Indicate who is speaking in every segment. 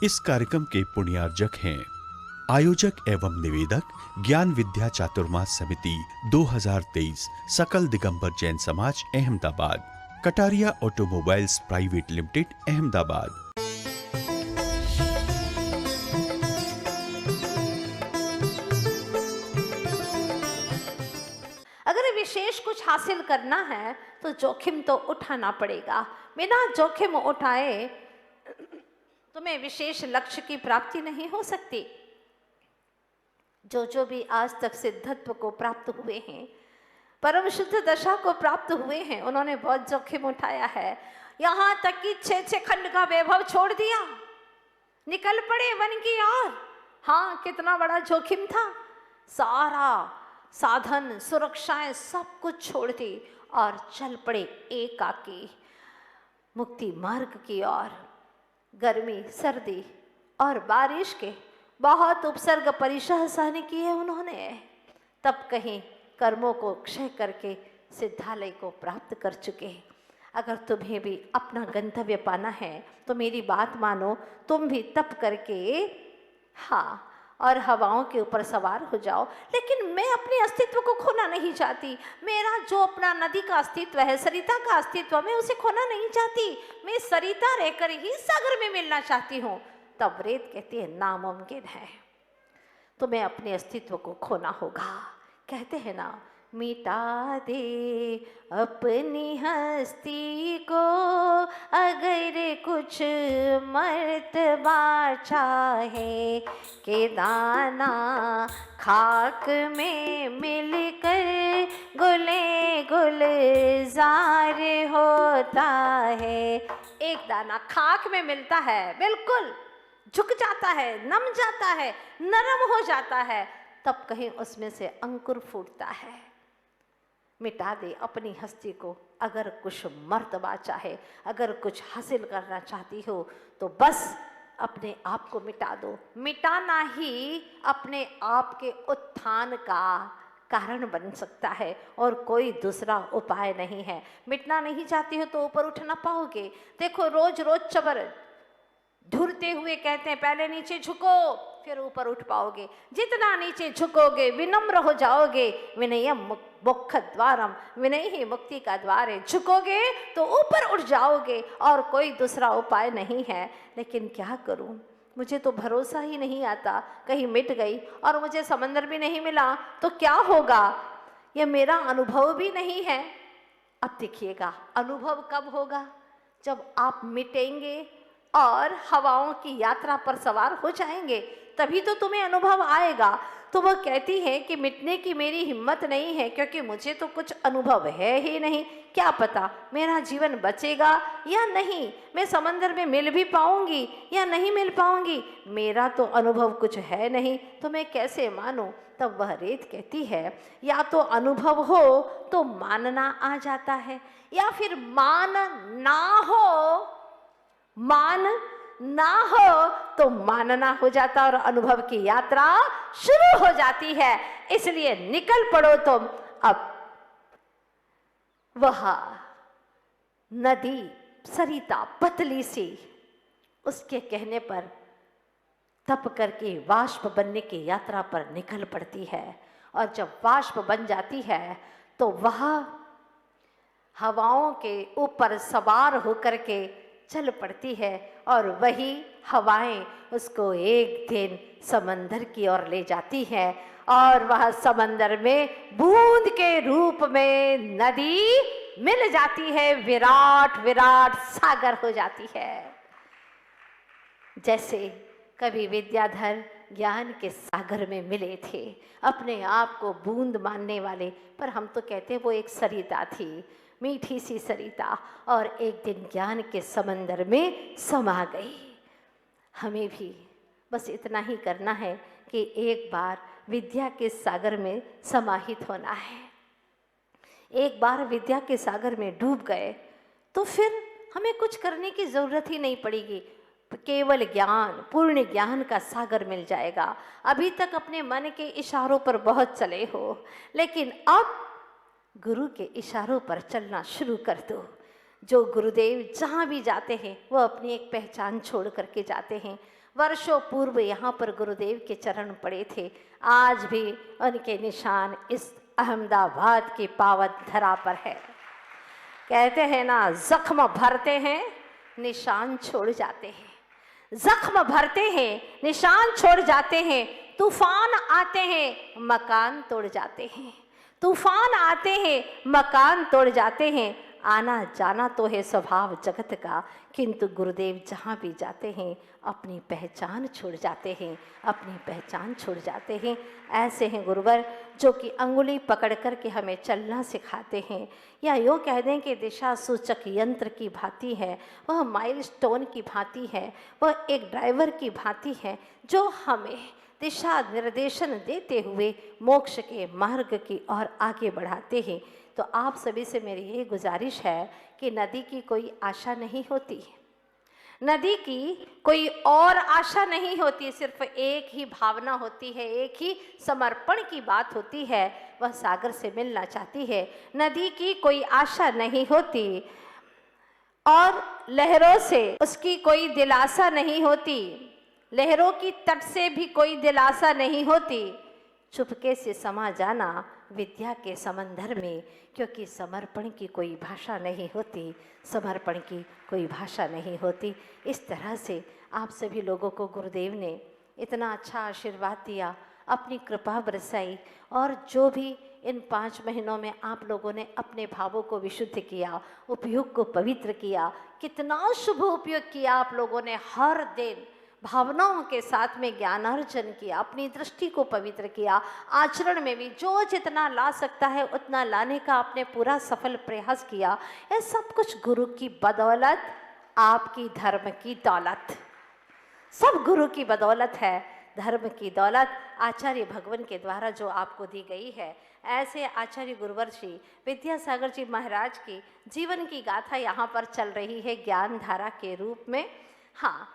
Speaker 1: इस कार्यक्रम के पुण्यार्जक हैं आयोजक एवं निवेदक ज्ञान विद्या चातुर्मास समिति 2023 सकल दिगंबर जैन समाज Ahmedabad, Kataria automobiles private limited Ahmedabad.
Speaker 2: अगर विशेष कुछ हासिल करना है तो जोखिम तो उठाना पड़ेगा। बिना जोखिम उठाए तुम्हें विशेष लक्ष्य की प्राप्ति नहीं हो सकती। जो भी आज तक सिद्धत्व को प्राप्त हुए हैं, परम शुद्ध दशा को प्राप्त हुए हैं, उन्होंने बहुत जोखिम उठाया है। यहाँ तक कि 6 खंड का वैभव छोड़ दिया, निकल पड़े वन की ओर। हाँ, कितना बड़ा जोखिम था। सारा साधन सुरक्षाएं सब कुछ छोड़ दी और चल पड़े एकाकी मुक्ति मार्ग की ओर। गर्मी, सर्दी और बारिश के बहुत उपसर्ग परिसह सहन किए उन्होंने। तब कहीं कर्मों को क्षय करके सिद्धालय को प्राप्त कर चुके। अगर तुम्हें भी अपना गंतव्य पाना है तो मेरी बात मानो, तुम भी तप करके हाँ और हवाओं के ऊपर सवार हो जाओ। लेकिन मैं अपने अस्तित्व को खोना नहीं चाहती। मेरा जो अपना नदी का अस्तित्व है, सरिता का अस्तित्व, मैं उसे खोना नहीं चाहती। मैं सरिता रहकर ही सागर में मिलना चाहती हूँ। तब रेत कहती है नामुमकिन है, तुम्हें अपने अस्तित्व को खोना होगा। कहते हैं ना, मिटा दे अपनी हस्ती को अगर कुछ मर्तबा चाहे, के दाना खाक में मिलकर गुले गुलजार होता है। एक दाना खाक में मिलता है, बिल्कुल झुक जाता है, नम जाता है, नरम हो जाता है, तब कहीं उसमें से अंकुर फूटता है। मिटा दे अपनी हस्ती को अगर कुछ मर्तबा चाहे, अगर कुछ हासिल करना चाहती हो तो बस अपने आप को मिटा दो। मिटाना ही अपने आप के उत्थान का कारण बन सकता है और कोई दूसरा उपाय नहीं है। मिटना नहीं चाहती हो तो ऊपर उठ ना पाओगे। देखो, रोज रोज चबर ढूंढते हुए कहते हैं पहले नीचे झुको फिर ऊपर उठ पाओगे। जितना नीचे झुकोगे विनम्र हो जाओगे। विनयम मोक्ष द्वारम, विनय ही मुक्ति का द्वार है। झुकोगे तो ऊपर उठ जाओगे और कोई दूसरा उपाय नहीं है। लेकिन क्या करूं, मुझे तो भरोसा ही नहीं आता। कहीं मिट गई और मुझे समंदर भी नहीं मिला तो क्या होगा? ये मेरा अनुभव भी नहीं है। अब देखिएगा, अनुभव कब होगा? जब आप मिटेंगे और हवाओं की यात्रा पर सवार हो जाएंगे, तभी तो तुम्हें अनुभव आएगा। तो वह कहती है कि मिटने की मेरी हिम्मत नहीं है, क्योंकि मुझे तो कुछ अनुभव है ही नहीं। क्या पता मेरा जीवन बचेगा या नहीं, मैं समंदर में मिल भी पाऊंगी या नहीं मिल पाऊंगी। मेरा तो अनुभव कुछ है नहीं, तो मैं कैसे मानूं? तब वह रेत कहती है, या तो अनुभव हो तो मानना आ जाता है, या फिर मान ना हो तो मानना हो जाता और अनुभव की यात्रा शुरू हो जाती है। इसलिए निकल पड़ो तुम। अब वह नदी सरिता पतली सी, उसके कहने पर तप करके वाष्प बनने की यात्रा पर निकल पड़ती है। और जब वाष्प बन जाती है तो वह हवाओं के ऊपर सवार होकर के चल पड़ती है और वही हवाएं उसको एक दिन समंदर की ओर ले जाती हैं और वह समंदर में बूंद के रूप में नदी मिल जाती है, विराट विराट सागर हो जाती है। जैसे कभी विद्याधर ज्ञान के सागर में मिले थे, अपने आप को बूंद मानने वाले, पर हम तो कहते हैं वो एक सरिता थी, मीठी सी सरिता, और एक दिन ज्ञान के समंदर में समा गई। हमें भी बस इतना ही करना है कि एक बार विद्या के सागर में समाहित होना है। एक बार विद्या के सागर में डूब गए तो फिर हमें कुछ करने की ज़रूरत ही नहीं पड़ेगी। केवल ज्ञान, पूर्ण ज्ञान का सागर मिल जाएगा। अभी तक अपने मन के इशारों पर बहुत चले हो, लेकिन अब गुरु के इशारों पर चलना शुरू कर दो। जो गुरुदेव जहाँ भी जाते हैं वो अपनी एक पहचान छोड़ करके जाते हैं। वर्षों पूर्व यहाँ पर गुरुदेव के चरण पड़े थे, आज भी उनके निशान इस अहमदाबाद की पावन धरा पर है। कहते हैं ना, जख्म भरते हैं निशान छोड़ जाते हैं, जख्म भरते हैं निशान छोड़ जाते हैं। तूफान आते हैं मकान तोड़ जाते हैं, तूफान आते हैं मकान तोड़ जाते हैं। आना जाना तो है स्वभाव जगत का, किंतु गुरुदेव जहाँ भी जाते हैं अपनी पहचान छोड़ जाते हैं, अपनी पहचान छोड़ जाते हैं। ऐसे हैं गुरुवर जो कि अंगुली पकड़ कर के हमें चलना सिखाते हैं, या यूँ कह दें कि दिशा सूचक यंत्र की भांति है, वह माइलस्टोन की भांति है, वह एक ड्राइवर की भांति है जो हमें दिशा निर्देशन देते हुए मोक्ष के मार्ग की ओर आगे बढ़ाते हैं। तो आप सभी से मेरी ये गुजारिश है कि नदी की कोई आशा नहीं होती, नदी की कोई और आशा नहीं होती, सिर्फ एक ही भावना होती है, एक ही समर्पण की बात होती है, वह सागर से मिलना चाहती है। नदी की कोई आशा नहीं होती और लहरों से उसकी कोई दिलासा नहीं होती, लहरों की तट से भी कोई दिलासा नहीं होती। चुपके से समा जाना विद्या के समंदर में, क्योंकि समर्पण की कोई भाषा नहीं होती, समर्पण की कोई भाषा नहीं होती। इस तरह से आप सभी लोगों को गुरुदेव ने इतना अच्छा आशीर्वाद दिया, अपनी कृपा बरसाई, और जो भी इन 5 महीनों में आप लोगों ने अपने भावों को विशुद्ध किया, उपयोग को पवित्र किया, कितना शुभ उपयोग किया आप लोगों ने। हर दिन भावनाओं के साथ में ज्ञानार्जन किया, अपनी दृष्टि को पवित्र किया, आचरण में भी जो जितना ला सकता है उतना लाने का आपने पूरा सफल प्रयास किया। यह सब कुछ गुरु की बदौलत, आपकी धर्म की दौलत, सब गुरु की बदौलत है, धर्म की दौलत आचार्य भगवान के द्वारा जो आपको दी गई है। ऐसे आचार्य गुरुवर श्री विद्यासागर जी महाराज की जीवन की गाथा यहाँ पर चल रही है ज्ञान धारा के रूप में। हाँ,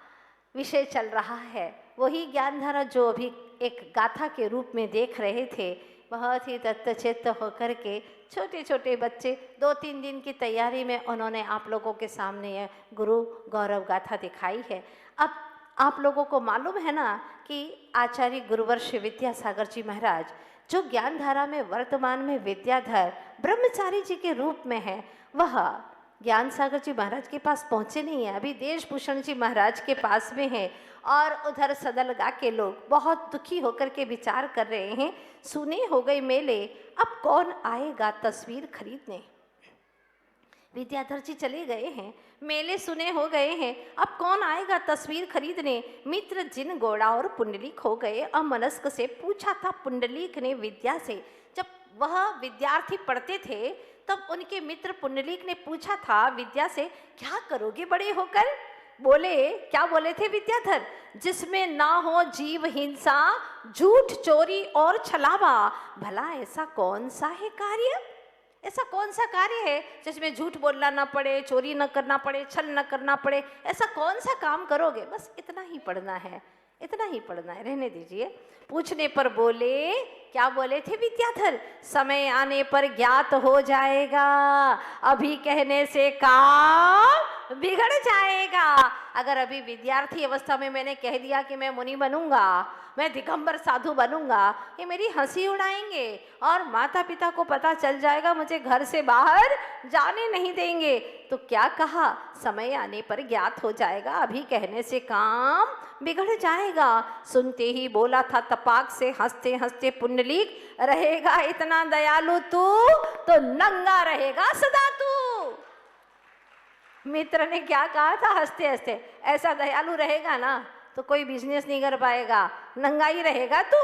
Speaker 2: विषय चल रहा है वही ज्ञान धारा जो अभी एक गाथा के रूप में देख रहे थे। बहुत ही तत्वचित्त होकर के छोटे छोटे बच्चे 2-3 दिन की तैयारी में उन्होंने आप लोगों के सामने यह गुरु गौरव गाथा दिखाई है। अब आप लोगों को मालूम है ना कि आचार्य गुरुवर श्री विद्यासागर जी महाराज जो ज्ञान धारा में वर्तमान में विद्याधर ब्रह्मचारी जी के रूप में है, वह ज्ञान सागर जी महाराज के पास पहुँचे नहीं है, अभी देशभूषण जी महाराज के पास में है। और उधर सदलगा के लोग बहुत दुखी होकर के विचार कर रहे हैं, सुने हो गए मेले, अब कौन आएगा तस्वीर खरीदने। विद्याधर जी चले गए हैं, मेले सुने हो गए हैं, अब कौन आएगा तस्वीर खरीदने। मित्र जिन गोड़ा और पुंडलीक हो गए। अमनस्क से पूछा था पुंडलीक ने विद्या से, जब वह विद्यार्थी पढ़ते थे तब उनके मित्र पुंडलीक ने पूछा था विद्या से, क्या करोगे बड़े होकर। बोले, क्या बोले थे विद्याधर, जिसमें ना हो जीव हिंसा, झूठ चोरी और छलावा। भला ऐसा कौन सा है कार्य, ऐसा कौन सा कार्य है जिसमें झूठ बोलना ना पड़े, चोरी न करना पड़े, छल न करना पड़े। ऐसा कौन सा काम करोगे, बस इतना ही पढ़ना है, इतना ही पढ़ना है, रहने दीजिए। पूछने पर बोले, क्या बोले थे विद्याधर, समय आने पर ज्ञात हो जाएगा, अभी कहने से काम बिगड़ जाएगा। अगर अभी विद्यार्थी अवस्था में मैंने कह दिया कि मैं मुनि बनूंगा, मैं दिगंबर साधु बनूंगा, ये मेरी हंसी उड़ाएंगे और माता पिता को पता चल जाएगा, मुझे घर से बाहर जाने नहीं देंगे। तो क्या कहा, समय आने पर ज्ञात हो जाएगा, अभी कहने से काम बिगड़ जाएगा। सुनते ही बोला था तपाक से हंसते हंसते पुंडलीक, रहेगा इतना दयालु तू तो नंगा रहेगा सदा तू। मित्र ने क्या कहा था हंसते हंसते, ऐसा दयालु रहेगा ना तो कोई बिजनेस नहीं कर पाएगा, नंगा ही रहेगा तू।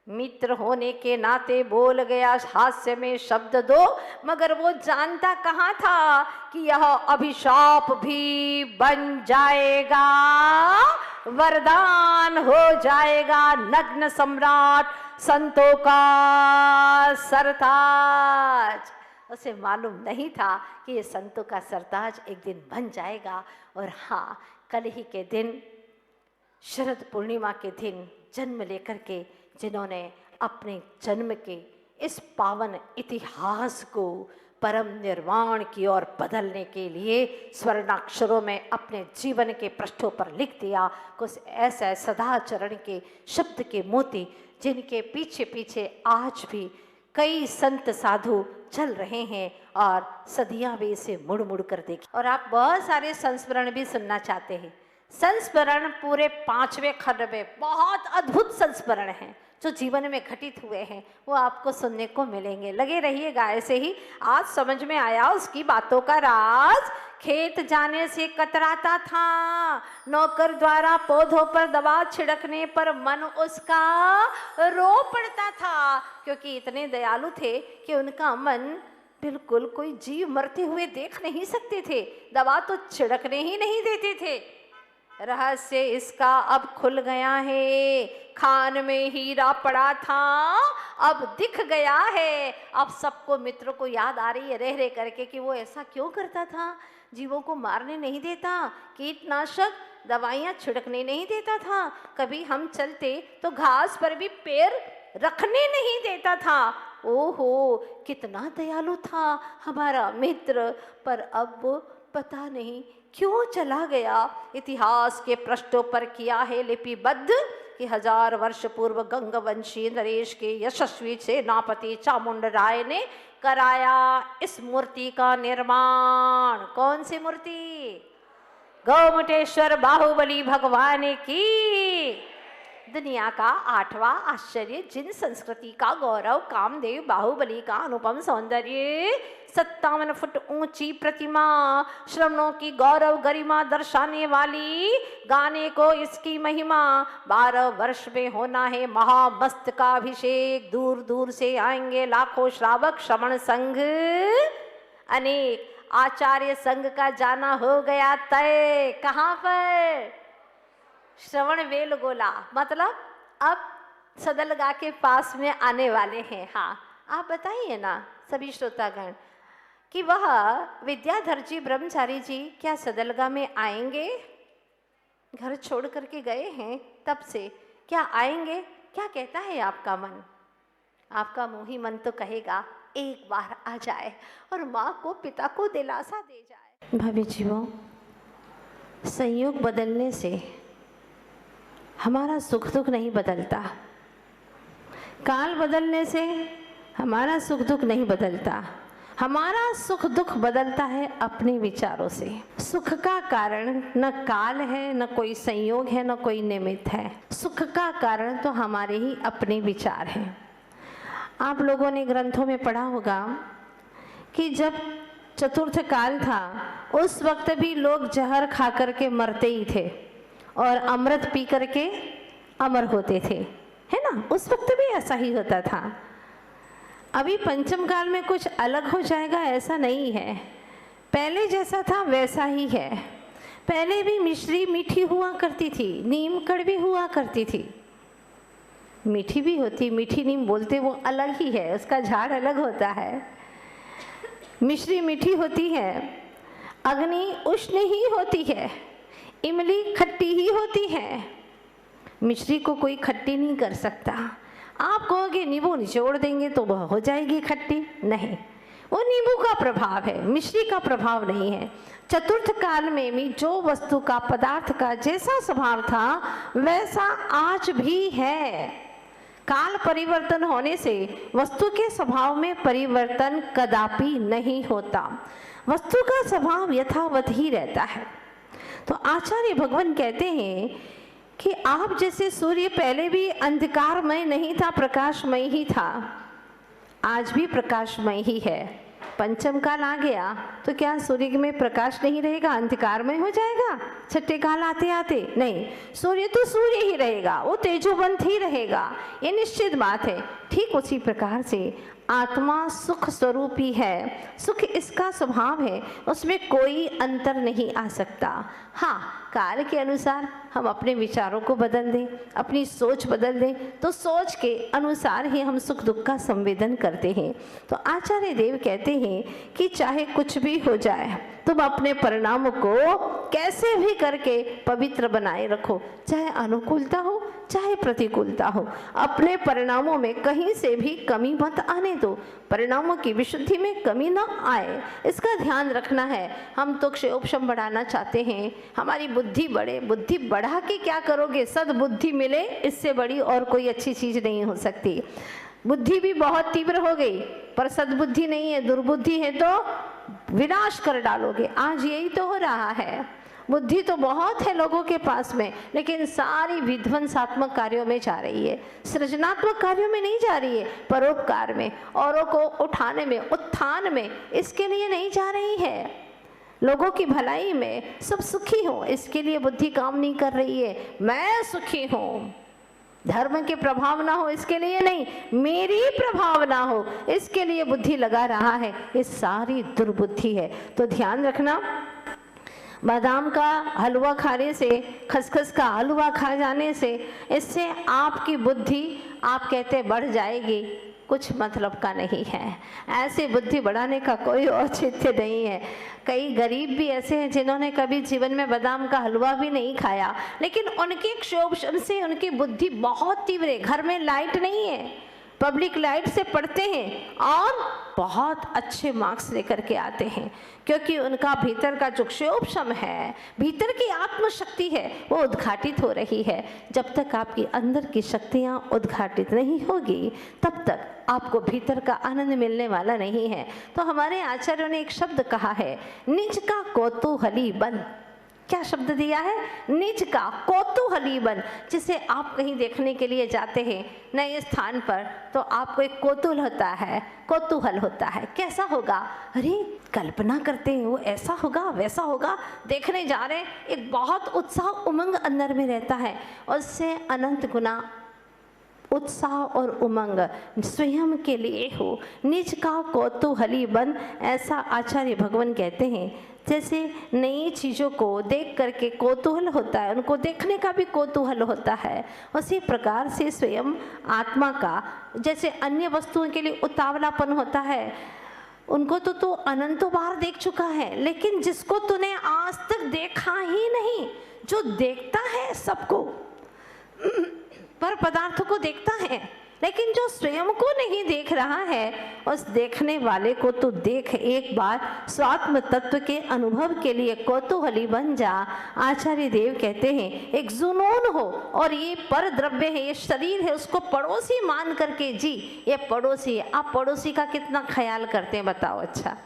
Speaker 2: मित्र होने के नाते बोल गया हास्य में शब्द दो, मगर वो जानता कहाँ था कि यह अभिशाप भी बन जाएगा, वरदान हो जाएगा नग्न सम्राट संतों का सरताज। उसे मालूम नहीं था कि ये संतों का सरताज एक दिन बन जाएगा। और हाँ, कल ही के दिन शरद पूर्णिमा के दिन जन्म लेकर के जिन्होंने अपने जन्म के इस पावन इतिहास को परम निर्वाण की ओर बदलने के लिए स्वर्णाक्षरों में अपने जीवन के पृष्ठों पर लिख दिया। कुछ ऐसे सदाचरण के शब्द के मोती जिनके पीछे पीछे आज भी कई संत साधु चल रहे हैं और सदियां भी इसे मुड़ मुड़ कर देखी। और आप बहुत सारे संस्मरण भी सुनना चाहते हैं। संस्मरण पूरे 5वें खंड में बहुत अद्भुत संस्मरण हैं जो जीवन में घटित हुए हैं, वो आपको सुनने को मिलेंगे। लगे रहिएगा ऐसे ही। आज समझ में आया उसकी बातों का राज। खेत जाने से कतराता था, नौकर द्वारा पौधों पर दवा छिड़कने पर मन उसका रो पड़ता था, क्योंकि इतने दयालु थे कि उनका मन बिल्कुल कोई जीव मरते हुए देख नहीं सकते थे, दवा तो छिड़कने ही नहीं देते थे। रहस्य इसका अब खुल गया है। खान में हीरा पड़ा था, अब दिख गया है। अब सबको मित्र को याद आ रही है रह रह करके कि वो ऐसा क्यों करता था, जीवों को मारने नहीं देता, कीटनाशक दवाइयाँ छिड़कने नहीं देता था, कभी हम चलते तो घास पर भी पैर रखने नहीं देता था। ओहो, कितना दयालु था हमारा मित्र, पर अब पता नहीं क्यों चला गया। इतिहास के पृष्ठों पर किया है लिपिबद्ध कि 1000 वर्ष पूर्व गंगवंशी नरेश के यशस्वी सेनापति चामुंड राय ने कराया इस मूर्ति का निर्माण। कौन सी मूर्ति? गौमुटेश्वर बाहुबली भगवान की। दुनिया का 8वां आश्चर्य, जिन संस्कृति का गौरव, कामदेव बाहुबली का अनुपम सौंदर्य, 57 फुट ऊंची प्रतिमा, श्रवणों की गौरव गरिमा दर्शाने वाली, गाने को इसकी महिमा, 12 वर्ष में होना है महामस्त का अभिषेक। दूर दूर से आएंगे लाखों श्रावक, श्रवण संघ अनेक, आचार्य संघ का जाना हो गया तय। कहाँ पर? श्रवण बेलगोला, मतलब अब सदलगा के पास में आने वाले हैं। हाँ, आप बताइए ना सभी श्रोतागण कि वह विद्याधर जी ब्रह्मचारी जी क्या सदलगा में आएंगे? घर छोड़ करके गए हैं तब से, क्या आएंगे? क्या कहता है आपका मन? आपका मोही मन तो कहेगा एक बार आ जाए और माँ को पिता को दिलासा दे जाए। भाभी जीवों, संयोग बदलने से हमारा सुख दुख नहीं बदलता, काल बदलने से हमारा सुख दुख नहीं बदलता। हमारा सुख दुख बदलता है अपने विचारों से। सुख का कारण न काल है, न कोई संयोग है, न कोई निमित्त है। सुख का कारण तो हमारे ही अपने विचार हैं। आप लोगों ने ग्रंथों में पढ़ा होगा कि जब चतुर्थ काल था उस वक्त भी लोग जहर खा करके मरते ही थे और अमृत पी करके अमर होते थे, है ना? उस वक्त भी ऐसा ही होता था। अभी पंचम काल में कुछ अलग हो जाएगा ऐसा नहीं है, पहले जैसा था वैसा ही है। पहले भी मिश्री मीठी हुआ करती थी, नीम कड़वी हुआ करती थी। मीठी भी होती, मीठी नीम बोलते वो अलग ही है, उसका झाड़ अलग होता है। मिश्री मीठी होती है, अग्नि उष्ण ही होती है, इमली खट्टी ही होती है। मिश्री को कोई खट्टी नहीं कर सकता। आप कहोगे नींबू निचोड़ देंगे तो वह हो जाएगी खट्टी, नहीं, वो नींबू का प्रभाव है, मिश्री का प्रभाव नहीं है। चतुर्थ काल में भी जो वस्तु का, पदार्थ का जैसा स्वभाव था वैसा आज भी है। काल परिवर्तन होने से वस्तु के स्वभाव में परिवर्तन कदापि नहीं होता, वस्तु का स्वभाव यथावत ही रहता है। तो आचार्य भगवान कहते हैं कि आप जैसे सूर्य पहले भी अंधकारमय नहीं था, प्रकाशमय ही था, आज भी प्रकाशमय ही है। पंचम काल आ गया तो क्या सूर्य में प्रकाश नहीं रहेगा, अंधकारमय हो जाएगा छठे काल आते आते? नहीं, सूर्य तो सूर्य ही रहेगा, वो तेजोवंत ही रहेगा, ये निश्चित बात है। ठीक उसी प्रकार से आत्मा सुख स्वरूप ही है, सुख इसका स्वभाव है, उसमें कोई अंतर नहीं आ सकता। हाँ, काल के अनुसार हम अपने विचारों को बदल दें, अपनी सोच बदल दें, तो सोच के अनुसार ही हम सुख दुख का संवेदन करते हैं। तो आचार्य देव कहते हैं कि चाहे कुछ भी हो जाए, तुम अपने परिणामों को कैसे भी करके पवित्र बनाए रखो, चाहे अनुकूलता हो चाहे प्रतिकूलता हो। अपने परिणामों में कहीं से भी कमी मत आने दो, परिणामों की विशुद्धि में कमी न आए, इसका ध्यान रखना है। हम तो क्षयोपशम बढ़ाना चाहते हैं, हमारी बुद्धि बढ़े। बुद्धि बढ़ा के क्या करोगे? सद्बुद्धि मिले, इससे बड़ी और कोई अच्छी चीज नहीं हो सकती। बुद्धि भी बहुत तीव्र हो गई पर सद्बुद्धि नहीं है, दुर्बुद्धि है तो विनाश कर डालोगे। आज यही तो हो रहा है। बुद्धि तो बहुत है लोगों के पास में, लेकिन सारी विध्वंसात्मक कार्यों में जा रही है, सृजनात्मक कार्यों में नहीं जा रही है, परोपकार में, औरों को उठाने में, उत्थान में, इसके लिए नहीं जा रही है। लोगों की भलाई में, सब सुखी हो, इसके लिए बुद्धि काम नहीं कर रही है। मैं सुखी हूँ, धर्म के प्रभाव ना हो इसके लिए नहीं, मेरी प्रभाव ना हो इसके लिए बुद्धि लगा रहा है। ये सारी दुर्बुद्धि है। तो ध्यान रखना, बादाम का हलवा खाने से, खसखस का हलवा खा जाने से, इससे आपकी बुद्धि आप कहते बढ़ जाएगी, कुछ मतलब का नहीं है। ऐसे बुद्धि बढ़ाने का कोई औचित्य नहीं है। कई गरीब भी ऐसे हैं जिन्होंने कभी जीवन में बादाम का हलवा भी नहीं खाया, लेकिन उनके क्षोभन से उनकी बुद्धि बहुत तीव्र है। घर में लाइट नहीं है, पब्लिक लाइट से पढ़ते हैं और बहुत अच्छे मार्क्स लेकर के आते हैं, क्योंकि उनका भीतर का जो क्षोभशम है, भीतर की आत्मशक्ति है, वो उद्घाटित हो रही है। जब तक आपकी अंदर की शक्तियाँ उद्घाटित नहीं होगी तब तक आपको भीतर का आनंद मिलने वाला नहीं है। तो हमारे आचार्यों ने एक शब्द कहा है, निज का कौतूहली बन। क्या शब्द दिया है? निज का कौतूहली बन। जिसे आप कहीं देखने के लिए जाते हैं नए स्थान पर, तो आपको एक कौतूहल होता है, कौतूहल होता है। कैसा होगा? अरे कल्पना करते हैं वो ऐसा होगा वैसा होगा, देखने जा रहे हैं, एक बहुत उत्साह उमंग अंदर में रहता है। उससे अनंत गुना उत्साह और उमंग स्वयं के लिए हो। निज का कौतूहली बन, ऐसा आचार्य भगवान कहते हैं। जैसे नई चीज़ों को देख करके कौतूहल होता है, उनको देखने का भी कौतूहल होता है, उसी प्रकार से स्वयं आत्मा का, जैसे अन्य वस्तुओं के लिए उतावलापन होता है, उनको तो तू अनंतों बार देख चुका है, लेकिन जिसको तूने आज तक देखा ही नहीं, जो देखता है सबको, पर पदार्थों को देखता है, लेकिन जो स्वयं को नहीं देख रहा है, उस देखने वाले को तो देख एक बार। स्वात्म तत्व के अनुभव के लिए कौतूहली बन जा। आचार्य देव कहते हैं एक जुनून हो, और ये पर द्रव्य है, ये शरीर है, उसको पड़ोसी मान करके जी। ये पड़ोसी है। आप पड़ोसी का कितना ख्याल करते हैं बताओ? अच्छा,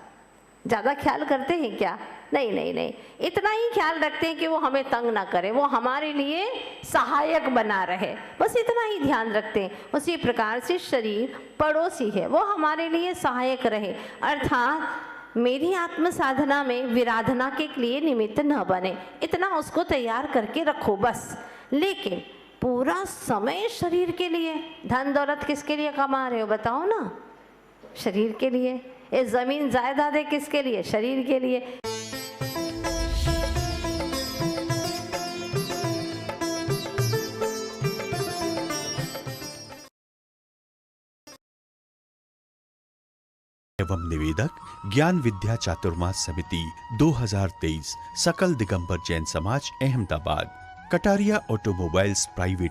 Speaker 2: ज़्यादा ख्याल करते हैं क्या? नहीं नहीं नहीं, इतना ही ख्याल रखते हैं कि वो हमें तंग ना करे, वो हमारे लिए सहायक बना रहे, बस इतना ही ध्यान रखते हैं। उसी प्रकार से शरीर पड़ोसी है, वो हमारे लिए सहायक रहे, अर्थात मेरी आत्म साधना में विराधना के लिए निमित्त न बने, इतना उसको तैयार करके रखो बस। लेकिन पूरा समय शरीर के लिए, धन दौलत किसके लिए कमा रहे हो बताओ ना? शरीर के लिए। ये जमीन जायदादें किसके लिए? शरीर के लिए।
Speaker 1: एवं निवेदक ज्ञान विद्या चातुर्मास समिति 2023 सकल दिगंबर जैन समाज अहमदाबाद। Kataria automobiles private